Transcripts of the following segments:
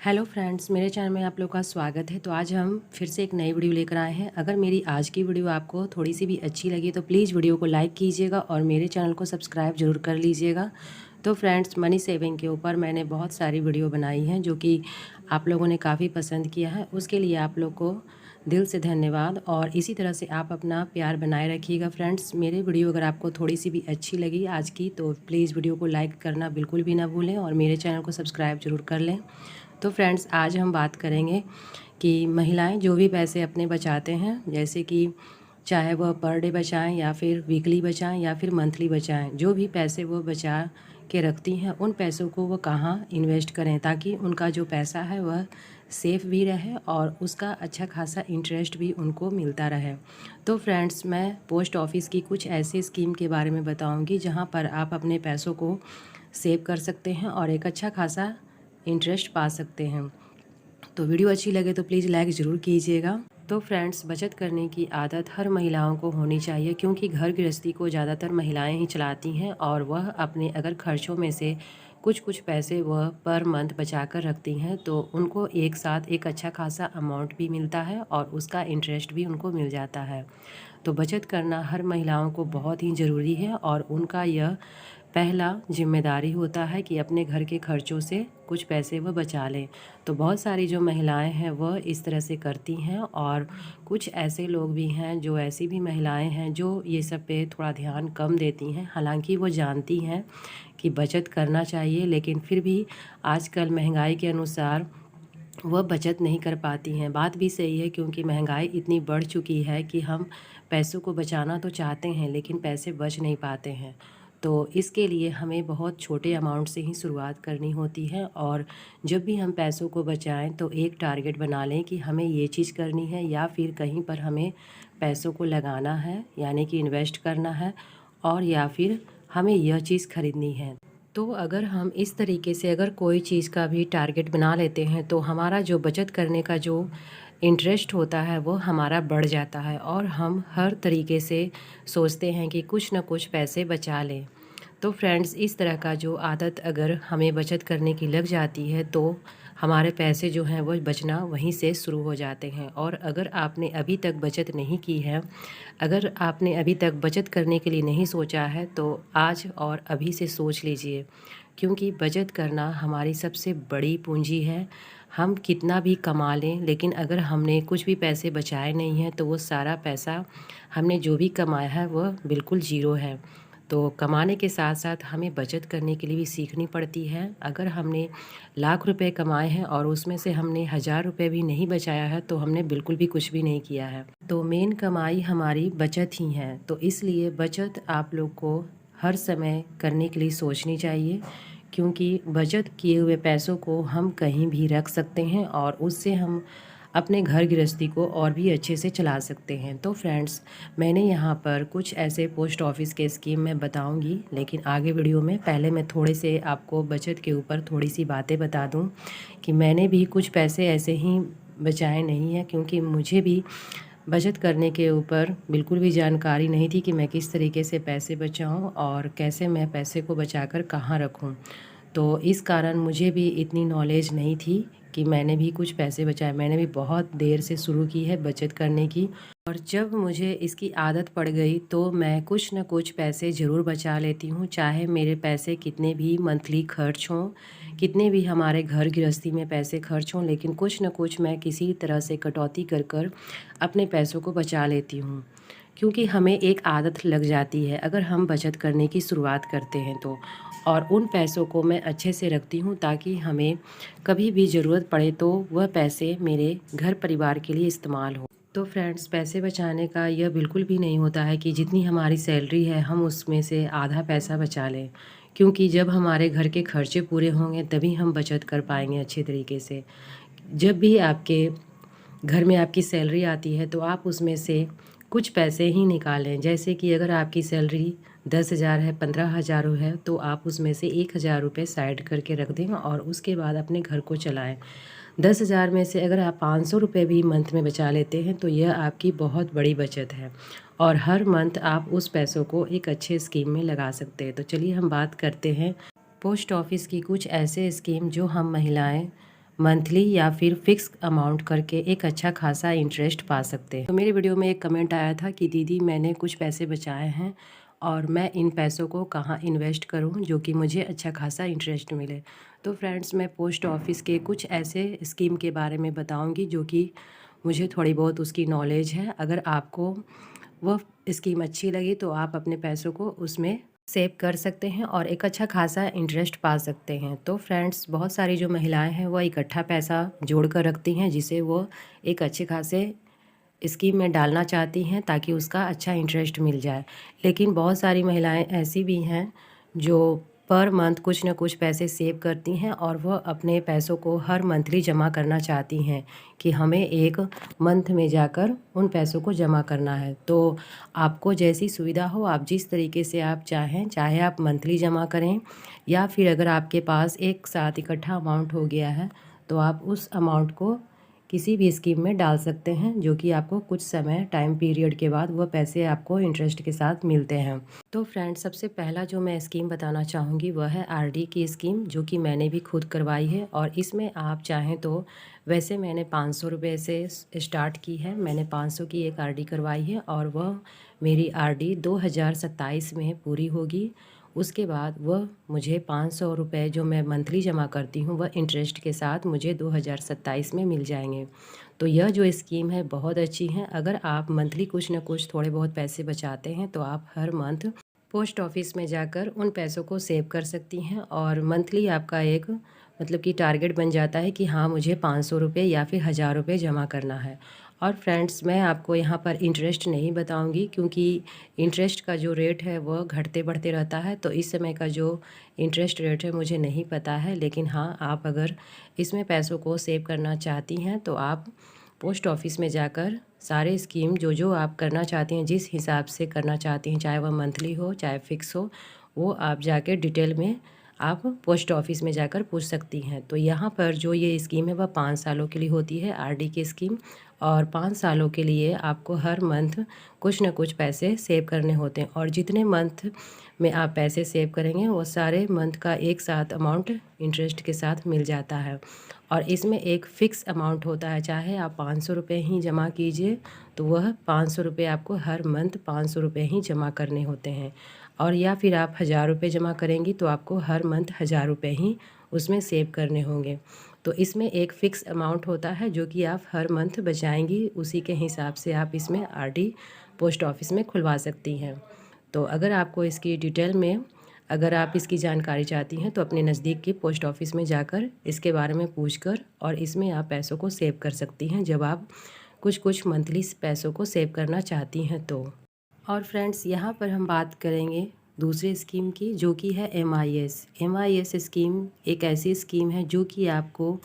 Hello friends, मेरे channel में आप लोग का स्वागत है। तो आज हम फिर से एक नई वीडियो लेकर आए हैं। अगर मेरी आज की वीडियो आपको थोड़ी सी भी अच्छी लगी तो प्लीज़ वीडियो को लाइक कीजिएगा और मेरे चैनल को सब्सक्राइब ज़रूर कर लीजिएगा। तो फ्रेंड्स, मनी सेविंग के ऊपर मैंने बहुत सारी वीडियो बनाई हैं जो कि आप लोगों ने काफ़ी पसंद किया है। उसके लिए आप लोग को दिल से धन्यवाद और इसी तरह से आप अपना प्यार बनाए रखिएगा। फ्रेंड्स, मेरी वीडियो अगर आपको थोड़ी सी भी अच्छी लगी आज की तो प्लीज़ वीडियो को लाइक करना बिल्कुल भी ना भूलें और मेरे चैनल को सब्सक्राइब ज़रूर कर लें। तो फ्रेंड्स, आज हम बात करेंगे कि महिलाएं जो भी पैसे अपने बचाते हैं, जैसे कि चाहे वह पर डे बचाएं या फिर वीकली बचाएं या फिर मंथली बचाएं, जो भी पैसे वो बचा के रखती हैं उन पैसों को वो कहाँ इन्वेस्ट करें ताकि उनका जो पैसा है वह सेफ़ भी रहे और उसका अच्छा खासा इंटरेस्ट भी उनको मिलता रहे। तो फ्रेंड्स, मैं पोस्ट ऑफिस की कुछ ऐसी स्कीम के बारे में बताऊंगी जहां पर आप अपने पैसों को सेव कर सकते हैं और एक अच्छा खासा इंटरेस्ट पा सकते हैं। तो वीडियो अच्छी लगे तो प्लीज़ लाइक ज़रूर कीजिएगा। तो फ्रेंड्स, बचत करने की आदत हर महिलाओं को होनी चाहिए क्योंकि घर गृहस्थी को ज़्यादातर महिलाएं ही चलाती हैं और वह अपने अगर खर्चों में से कुछ कुछ पैसे वह पर मंथ बचा कर रखती हैं तो उनको एक साथ एक अच्छा खासा अमाउंट भी मिलता है और उसका इंटरेस्ट भी उनको मिल जाता है। तो बचत करना हर महिलाओं को बहुत ही ज़रूरी है और उनका यह पहला जिम्मेदारी होता है कि अपने घर के खर्चों से कुछ पैसे वह बचा लें। तो बहुत सारी जो महिलाएं हैं वह इस तरह से करती हैं और कुछ ऐसे लोग भी हैं जो ऐसी भी महिलाएं हैं जो ये सब पे थोड़ा ध्यान कम देती हैं। हालांकि वो जानती हैं कि बचत करना चाहिए, लेकिन फिर भी आजकल महंगाई के अनुसार वह बचत नहीं कर पाती हैं। बात भी सही है क्योंकि महंगाई इतनी बढ़ चुकी है कि हम पैसों को बचाना तो चाहते हैं लेकिन पैसे बच नहीं पाते हैं। तो इसके लिए हमें बहुत छोटे अमाउंट से ही शुरुआत करनी होती है और जब भी हम पैसों को बचाएं तो एक टारगेट बना लें कि हमें ये चीज़ करनी है या फिर कहीं पर हमें पैसों को लगाना है यानी कि इन्वेस्ट करना है और या फिर हमें यह चीज़ खरीदनी है। तो अगर हम इस तरीके से अगर कोई चीज़ का भी टारगेट बना लेते हैं तो हमारा जो बचत करने का जो इंटरेस्ट होता है वो हमारा बढ़ जाता है और हम हर तरीके से सोचते हैं कि कुछ ना कुछ पैसे बचा लें। तो फ्रेंड्स, इस तरह का जो आदत अगर हमें बचत करने की लग जाती है तो हमारे पैसे जो हैं वो बचना वहीं से शुरू हो जाते हैं। और अगर आपने अभी तक बचत नहीं की है, अगर आपने अभी तक बचत करने के लिए नहीं सोचा है तो आज और अभी से सोच लीजिए, क्योंकि बचत करना हमारी सबसे बड़ी पूंजी है। हम कितना भी कमा लें लेकिन अगर हमने कुछ भी पैसे बचाए नहीं हैं तो वो सारा पैसा हमने जो भी कमाया है वह बिल्कुल ज़ीरो है। तो कमाने के साथ साथ हमें बचत करने के लिए भी सीखनी पड़ती है। अगर हमने लाख रुपए कमाए हैं और उसमें से हमने 1000 रुपये भी नहीं बचाया है तो हमने बिल्कुल भी कुछ भी नहीं किया है। तो मेन कमाई हमारी बचत ही है। तो इसलिए बचत आप लोग को हर समय करने के लिए सोचनी चाहिए, क्योंकि बचत किए हुए पैसों को हम कहीं भी रख सकते हैं और उससे हम अपने घर गृहस्थी को और भी अच्छे से चला सकते हैं। तो फ्रेंड्स, मैंने यहाँ पर कुछ ऐसे पोस्ट ऑफिस के स्कीम मैं बताऊँगी, लेकिन आगे वीडियो में पहले मैं थोड़े से आपको बचत के ऊपर थोड़ी सी बातें बता दूँ कि मैंने भी कुछ पैसे ऐसे ही बचाए नहीं हैं, क्योंकि मुझे भी बचत करने के ऊपर बिल्कुल भी जानकारी नहीं थी कि मैं किस तरीके से पैसे बचाऊं और कैसे मैं पैसे को बचाकर कहाँ रखूं। तो इस कारण मुझे भी इतनी नॉलेज नहीं थी कि मैंने भी कुछ पैसे बचाए। मैंने भी बहुत देर से शुरू की है बचत करने की और जब मुझे इसकी आदत पड़ गई तो मैं कुछ न कुछ पैसे ज़रूर बचा लेती हूँ, चाहे मेरे पैसे कितने भी मंथली खर्च हों, कितने भी हमारे घर गृहस्थी में पैसे खर्च हों, लेकिन कुछ न कुछ मैं किसी तरह से कटौती कर कर अपने पैसों को बचा लेती हूँ। क्योंकि हमें एक आदत लग जाती है अगर हम बचत करने की शुरुआत करते हैं तो, और उन पैसों को मैं अच्छे से रखती हूँ ताकि हमें कभी भी ज़रूरत पड़े तो वह पैसे मेरे घर परिवार के लिए इस्तेमाल हो। तो फ्रेंड्स, पैसे बचाने का यह बिल्कुल भी नहीं होता है कि जितनी हमारी सैलरी है हम उसमें से आधा पैसा बचा लें, क्योंकि जब हमारे घर के खर्चे पूरे होंगे तभी हम बचत कर पाएंगे अच्छे तरीके से। जब भी आपके घर में आपकी सैलरी आती है तो आप उसमें से कुछ पैसे ही निकालें। जैसे कि अगर आपकी सैलरी 10,000 है, 15,000 है, तो आप उसमें से 1,000 रुपये साइड करके रख दें और उसके बाद अपने घर को चलाएं। 10,000 में से अगर आप 500 रुपये भी मंथ में बचा लेते हैं तो यह आपकी बहुत बड़ी बचत है और हर मंथ आप उस पैसों को एक अच्छे स्कीम में लगा सकते हैं। तो चलिए हम बात करते हैं पोस्ट ऑफिस की कुछ ऐसे स्कीम जो हम महिलाएं मंथली या फिर फिक्स अमाउंट करके एक अच्छा खासा इंटरेस्ट पा सकते हैं। तो मेरी वीडियो में एक कमेंट आया था कि दीदी मैंने कुछ पैसे बचाए हैं और मैं इन पैसों को कहाँ इन्वेस्ट करूँ जो कि मुझे अच्छा खासा इंटरेस्ट मिले। तो फ्रेंड्स, मैं पोस्ट ऑफिस के कुछ ऐसे स्कीम के बारे में बताऊँगी जो कि मुझे थोड़ी बहुत उसकी नॉलेज है। अगर आपको वह स्कीम अच्छी लगी तो आप अपने पैसों को उसमें सेव कर सकते हैं और एक अच्छा खासा इंटरेस्ट पा सकते हैं। तो फ्रेंड्स, बहुत सारी जो महिलाएं हैं वह इकट्ठा पैसा जोड़ कर रखती हैं जिसे वो एक अच्छे खासे स्कीम में डालना चाहती हैं ताकि उसका अच्छा इंटरेस्ट मिल जाए। लेकिन बहुत सारी महिलाएं ऐसी भी हैं जो पर मंथ कुछ न कुछ पैसे सेव करती हैं और वह अपने पैसों को हर मंथली जमा करना चाहती हैं कि हमें एक मंथ में जाकर उन पैसों को जमा करना है। तो आपको जैसी सुविधा हो, आप जिस तरीके से आप चाहें, चाहे आप मंथली जमा करें या फिर अगर आपके पास एक साथ इकट्ठा अमाउंट हो गया है तो आप उस अमाउंट को किसी भी स्कीम में डाल सकते हैं जो कि आपको कुछ समय टाइम पीरियड के बाद वह पैसे आपको इंटरेस्ट के साथ मिलते हैं। तो फ्रेंड्स, सबसे पहला जो मैं स्कीम बताना चाहूँगी वह है आरडी की स्कीम, जो कि मैंने भी खुद करवाई है। और इसमें आप चाहें तो, वैसे मैंने 500 रुपये से स्टार्ट की है। मैंने 500 की एक आरडी करवाई है और वह मेरी आरडी 2027 में पूरी होगी। उसके बाद वह मुझे 500 रुपये जो मैं मंथली जमा करती हूँ वह इंटरेस्ट के साथ मुझे 2027 में मिल जाएंगे। तो यह जो स्कीम है बहुत अच्छी है। अगर आप मंथली कुछ न कुछ थोड़े बहुत पैसे बचाते हैं तो आप हर मंथ पोस्ट ऑफिस में जाकर उन पैसों को सेव कर सकती हैं और मंथली आपका एक मतलब कि टारगेट बन जाता है कि हाँ, मुझे 500 रुपये या फिर 1000 रुपये जमा करना है। और फ्रेंड्स, मैं आपको यहाँ पर इंटरेस्ट नहीं बताऊँगी क्योंकि इंटरेस्ट का जो रेट है वह घटते बढ़ते रहता है। तो इस समय का जो इंटरेस्ट रेट है मुझे नहीं पता है। लेकिन हाँ, आप अगर इसमें पैसों को सेव करना चाहती हैं तो आप पोस्ट ऑफिस में जाकर सारे स्कीम जो जो आप करना चाहती हैं, जिस हिसाब से करना चाहती हैं, चाहे वह मंथली हो चाहे फिक्स हो, वो आप जाके डिटेल में आप पोस्ट ऑफिस में जाकर पूछ सकती हैं। तो यहाँ पर जो ये स्कीम है वह 5 सालों के लिए होती है, आरडी की स्कीम। और 5 सालों के लिए आपको हर मंथ कुछ न कुछ पैसे सेव करने होते हैं और जितने मंथ में आप पैसे सेव करेंगे वो सारे मंथ का एक साथ अमाउंट इंटरेस्ट के साथ मिल जाता है। और इसमें एक फ़िक्स अमाउंट होता है, चाहे आप 500 रुपये ही जमा कीजिए तो वह 500 रुपये आपको हर मंथ 500 रुपये ही जमा करने होते हैं। और या फिर आप 1000 रुपये जमा करेंगी तो आपको हर मंथ 1000 रुपये ही उसमें सेव करने होंगे। तो इसमें एक फ़िक्स अमाउंट होता है जो कि आप हर मंथ बचाएंगी, उसी के हिसाब से आप इसमें आरडी पोस्ट ऑफिस में खुलवा सकती हैं। तो अगर आपको इसकी डिटेल में अगर आप इसकी जानकारी चाहती हैं तो अपने नज़दीक की पोस्ट ऑफिस में जाकर इसके बारे में पूछकर और इसमें आप पैसों को सेव कर सकती हैं जब आप कुछ कुछ मंथली पैसों को सेव करना चाहती हैं तो। और फ्रेंड्स, यहाँ पर हम बात करेंगे दूसरी स्कीम की जो कि है एमआईएस स्कीम। एक ऐसी स्कीम है जो कि आपको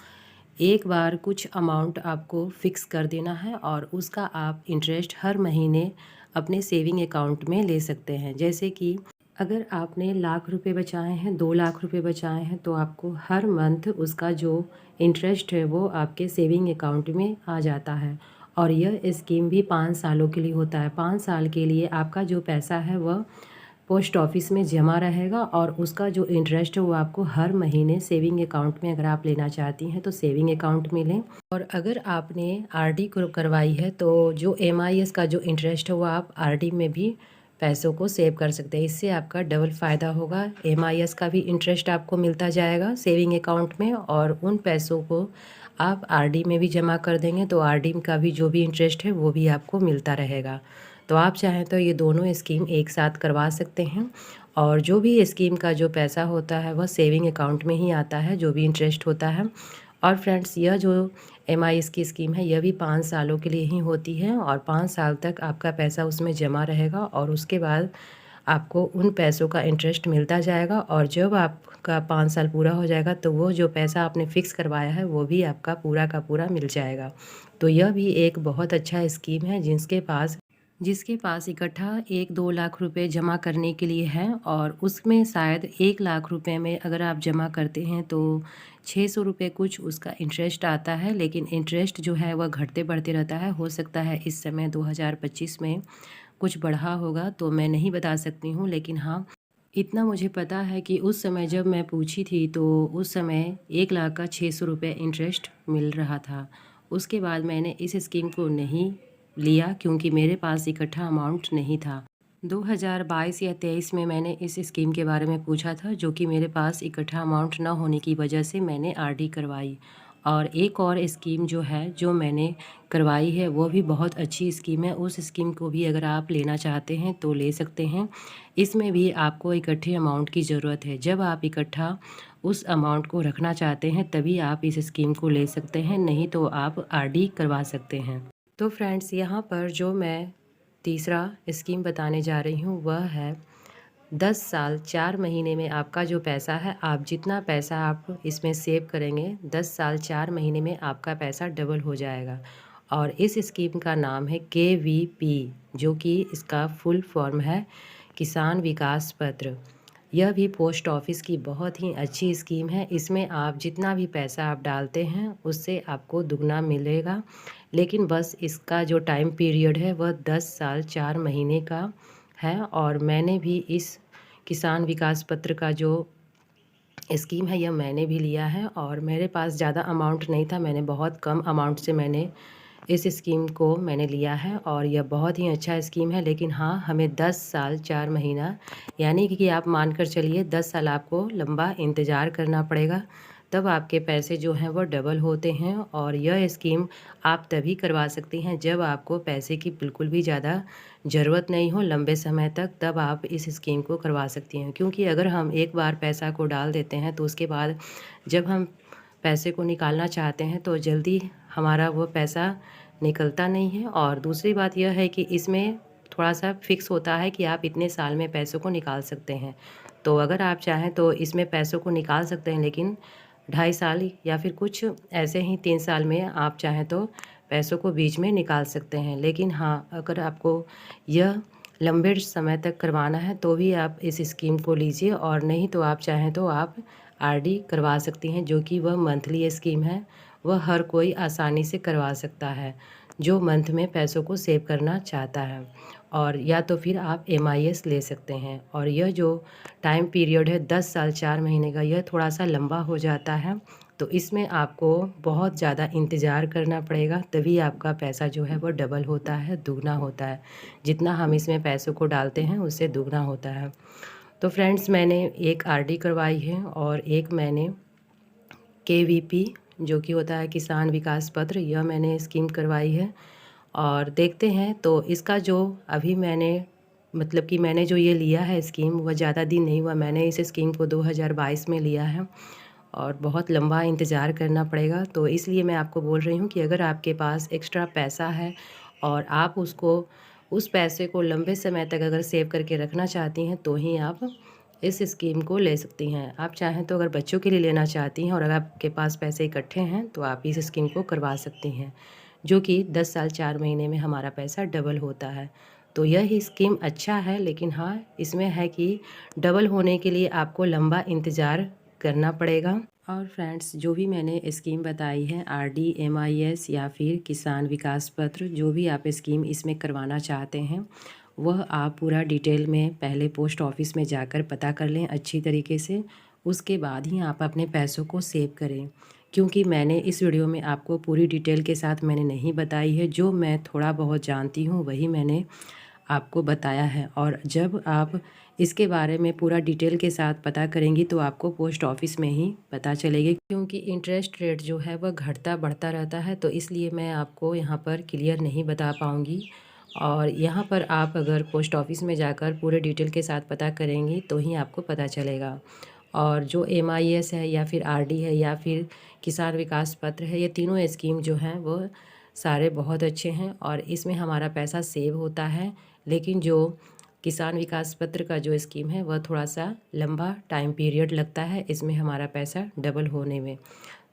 एक बार कुछ अमाउंट आपको फ़िक्स कर देना है और उसका आप इंटरेस्ट हर महीने अपने सेविंग अकाउंट में ले सकते हैं। जैसे कि अगर आपने लाख रुपए बचाए हैं, 2 लाख रुपए बचाए हैं, तो आपको हर मंथ उसका जो इंटरेस्ट है वो आपके सेविंग अकाउंट में आ जाता है। और यह स्कीम भी 5 सालों के लिए होता है। 5 साल के लिए आपका जो पैसा है वह पोस्ट ऑफिस में जमा रहेगा और उसका जो इंटरेस्ट है वो आपको हर महीने सेविंग अकाउंट में, अगर आप लेना चाहती हैं तो सेविंग अकाउंट में लें। और अगर आपने आरडी को करवाई है तो जो एमआईएस का जो इंटरेस्ट है वो आप आरडी में भी पैसों को सेव कर सकते हैं। इससे आपका डबल फ़ायदा होगा। एमआईएस का भी इंटरेस्ट आपको मिलता जाएगा सेविंग अकाउंट में और उन पैसों को आप आरडी में भी जमा कर देंगे तो आरडी का भी जो भी इंटरेस्ट है वो भी आपको मिलता रहेगा। तो आप चाहें तो ये दोनों स्कीम एक साथ करवा सकते हैं और जो भी स्कीम का जो पैसा होता है वह सेविंग अकाउंट में ही आता है, जो भी इंटरेस्ट होता है। और फ्रेंड्स, यह जो एमआईएस की स्कीम है यह भी 5 सालों के लिए ही होती है और 5 साल तक आपका पैसा उसमें जमा रहेगा और उसके बाद आपको उन पैसों का इंटरेस्ट मिलता जाएगा। और जब आपका 5 साल पूरा हो जाएगा तो वो जो पैसा आपने फ़िक्स करवाया है वो भी आपका पूरा का पूरा मिल जाएगा। तो यह भी एक बहुत अच्छा स्कीम है जिसके पास इकट्ठा 1-2 लाख रुपए जमा करने के लिए है और उसमें शायद 1 लाख रुपए में अगर आप जमा करते हैं तो 600 रुपये कुछ उसका इंटरेस्ट आता है। लेकिन इंटरेस्ट जो है वह घटते बढ़ते रहता है। हो सकता है इस समय 2025 में कुछ बढ़ा होगा तो मैं नहीं बता सकती हूँ, लेकिन हाँ, इतना मुझे पता है कि उस समय जब मैं पूछी थी तो उस समय 1,00,000 का 600 रुपये इंटरेस्ट मिल रहा था। उसके बाद मैंने इस स्कीम को नहीं लिया क्योंकि मेरे पास इकट्ठा अमाउंट नहीं था। 2022 या 23 में मैंने इस स्कीम के बारे में पूछा था, जो कि मेरे पास इकट्ठा अमाउंट ना होने की वजह से मैंने आरडी करवाई। और एक और स्कीम जो है जो मैंने करवाई है वो भी बहुत अच्छी स्कीम है। उस स्कीम को भी अगर आप लेना चाहते हैं तो ले सकते हैं। इसमें भी आपको इकट्ठे अमाउंट की ज़रूरत है। जब आप इकट्ठा उस अमाउंट को रखना चाहते हैं तभी आप इस स्कीम को ले सकते हैं, नहीं तो आप आरडी करवा सकते हैं। तो फ्रेंड्स, यहाँ पर जो मैं तीसरा स्कीम बताने जा रही हूँ वह है 10 साल 4 महीने में आपका जो पैसा है, आप जितना पैसा आप इसमें सेव करेंगे 10 साल 4 महीने में आपका पैसा डबल हो जाएगा। और इस स्कीम का नाम है KVP, जो कि इसका फुल फॉर्म है किसान विकास पत्र। यह भी पोस्ट ऑफिस की बहुत ही अच्छी स्कीम है। इसमें आप जितना भी पैसा आप डालते हैं उससे आपको दुगना मिलेगा, लेकिन बस इसका जो टाइम पीरियड है वह 10 साल 4 महीने का है। और मैंने भी इस किसान विकास पत्र का जो स्कीम है यह मैंने भी लिया है, और मेरे पास ज़्यादा अमाउंट नहीं था। मैंने बहुत कम अमाउंट से मैंने इस स्कीम को मैंने लिया है, और यह बहुत ही अच्छा स्कीम है। लेकिन हाँ, हमें 10 साल 4 महीना यानी कि आप मानकर चलिए 10 साल आपको लंबा इंतज़ार करना पड़ेगा, तब आपके पैसे जो हैं वो डबल होते हैं। और यह स्कीम आप तभी करवा सकती हैं जब आपको पैसे की बिल्कुल भी ज़्यादा ज़रूरत नहीं हो लंबे समय तक, तब आप इस स्कीम को करवा सकती हैं। क्योंकि अगर हम एक बार पैसा को डाल देते हैं तो उसके बाद जब हम पैसे को निकालना चाहते हैं तो जल्दी हमारा वो पैसा निकलता नहीं है। और दूसरी बात यह है कि इसमें थोड़ा-सा फ़िक्स होता है कि आप इतने साल में पैसों को निकाल सकते हैं। तो अगर आप चाहें तो इसमें पैसों को निकाल सकते हैं, लेकिन 2.5 साल या फिर कुछ ऐसे ही 3 साल में आप चाहें तो पैसों को बीच में निकाल सकते हैं। लेकिन हाँ, अगर आपको यह लंबे समय तक करवाना है तो भी आप इस स्कीम को लीजिए, और नहीं तो आप चाहें तो आप आरडी करवा सकती हैं, जो कि वह मंथली स्कीम है। वह हर कोई आसानी से करवा सकता है जो मंथ में पैसों को सेव करना चाहता है। और या तो फिर आप एमआईएस ले सकते हैं। और यह जो टाइम पीरियड है 10 साल 4 महीने का, यह थोड़ा-सा लंबा हो जाता है। तो इसमें आपको बहुत ज़्यादा इंतज़ार करना पड़ेगा, तभी आपका पैसा जो है वो डबल होता है, दुगना होता है। जितना हम इसमें पैसों को डालते हैं उससे दुगना होता है। तो फ्रेंड्स, मैंने एक आरडी करवाई है और एक मैंने केवीपी, जो कि होता है किसान विकास पत्र, यह मैंने स्कीम करवाई है। और देखते हैं, तो इसका जो अभी मैंने मतलब कि मैंने जो ये लिया है स्कीम, वह ज़्यादा दिन नहीं हुआ। मैंने इस स्कीम को 2022 में लिया है और बहुत लंबा इंतज़ार करना पड़ेगा। तो इसलिए मैं आपको बोल रही हूँ कि अगर आपके पास एक्स्ट्रा पैसा है और आप उस पैसे को लंबे समय तक अगर सेव करके रखना चाहती हैं तो ही आप इस स्कीम को ले सकती हैं। आप चाहें तो अगर बच्चों के लिए लेना चाहती हैं और अगर आपके पास पैसे इकट्ठे हैं तो आप इस स्कीम को करवा सकती हैं, जो कि 10 साल 4 महीने में हमारा पैसा डबल होता है। तो यह स्कीम अच्छा है, लेकिन हाँ, इसमें है कि डबल होने के लिए आपको लंबा इंतज़ार करना पड़ेगा। और फ्रेंड्स, जो भी मैंने स्कीम बताई है आरडी, एमआईएस या फिर किसान विकास पत्र, जो भी आप स्कीम इसमें करवाना चाहते हैं वह आप पूरा डिटेल में पहले पोस्ट ऑफिस में जाकर पता कर लें अच्छी तरीके से। उसके बाद ही आप अपने पैसों को सेव करें, क्योंकि मैंने इस वीडियो में आपको पूरी डिटेल के साथ मैंने नहीं बताई है। जो मैं थोड़ा बहुत जानती हूँ वही मैंने आपको बताया है। और जब आप इसके बारे में पूरा डिटेल के साथ पता करेंगी तो आपको पोस्ट ऑफिस में ही पता चलेगी, क्योंकि इंटरेस्ट रेट जो है वह घटता बढ़ता रहता है। तो इसलिए मैं आपको यहाँ पर क्लियर नहीं बता पाऊँगी। और यहाँ पर आप अगर पोस्ट ऑफिस में जाकर पूरे डिटेल के साथ पता करेंगी तो ही आपको पता चलेगा। और जो एमआईएस है या फिर आरडी है या फिर किसान विकास पत्र है, ये तीनों स्कीम जो हैं वो सारे बहुत अच्छे हैं और इसमें हमारा पैसा सेव होता है। लेकिन जो किसान विकास पत्र का जो स्कीम है वह थोड़ा सा लंबा टाइम पीरियड लगता है इसमें हमारा पैसा डबल होने में।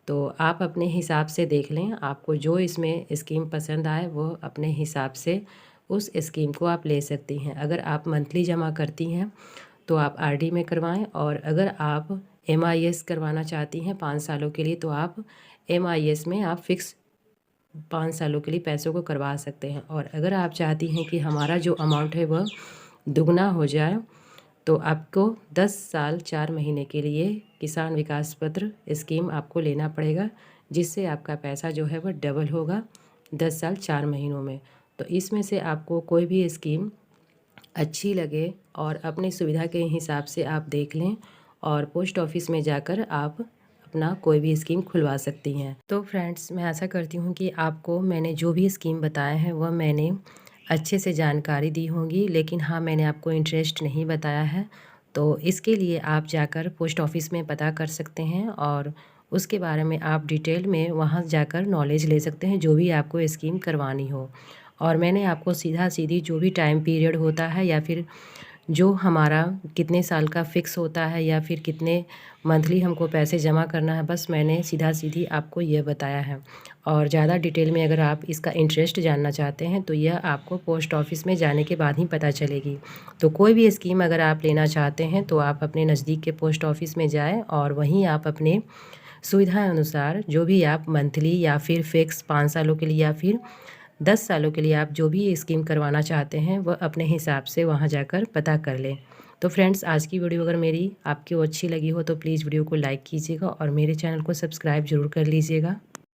तो आप अपने हिसाब से देख लें, आपको जो इसमें स्कीम पसंद आए वो अपने हिसाब से उस स्कीम को आप ले सकती हैं। अगर आप मंथली जमा करती हैं तो आप आरडी में करवाएं, और अगर आप एमआईएस करवाना चाहती हैं 5 सालों के लिए तो आप एमआईएस में आप फ़िक्स 5 सालों के लिए पैसों को करवा सकते हैं। और अगर आप चाहती हैं कि हमारा जो अमाउंट है वह दुगना हो जाए तो आपको 10 साल 4 महीने के लिए किसान विकास पत्र स्कीम आपको लेना पड़ेगा, जिससे आपका पैसा जो है वह डबल होगा 10 साल 4 महीनों में। तो इसमें से आपको कोई भी स्कीम अच्छी लगे और अपनी सुविधा के हिसाब से आप देख लें और पोस्ट ऑफिस में जाकर आप अपना कोई भी स्कीम खुलवा सकती हैं। तो फ्रेंड्स, मैं आशा करती हूँ कि आपको मैंने जो भी स्कीम बताया है वह मैंने अच्छे से जानकारी दी होंगी, लेकिन हाँ, मैंने आपको इंटरेस्ट नहीं बताया है। तो इसके लिए आप जाकर पोस्ट ऑफिस में पता कर सकते हैं और उसके बारे में आप डिटेल में वहाँ जाकर नॉलेज ले सकते हैं, जो भी आपको स्कीम करवानी हो। और मैंने आपको सीधा सीधी जो भी टाइम पीरियड होता है या फिर जो हमारा कितने साल का फ़िक्स होता है या फिर कितने मंथली हमको पैसे जमा करना है, बस मैंने सीधा सीधी आपको ये बताया है। और ज़्यादा डिटेल में अगर आप इसका इंटरेस्ट जानना चाहते हैं तो यह आपको पोस्ट ऑफिस में जाने के बाद ही पता चलेगी। तो कोई भी स्कीम अगर आप लेना चाहते हैं तो आप अपने नज़दीक के पोस्ट ऑफिस में जाएँ और वहीं आप अपने सुविधा अनुसार जो भी आप मंथली या फिर फ़िक्स 5 सालों के लिए या फिर 10 सालों के लिए आप जो भी स्कीम करवाना चाहते हैं वह अपने हिसाब से वहाँ जाकर पता कर लें। तो फ्रेंड्स, आज की वीडियो अगर मेरी आपको अच्छी लगी हो तो प्लीज़ वीडियो को लाइक कीजिएगा और मेरे चैनल को सब्सक्राइब ज़रूर कर लीजिएगा।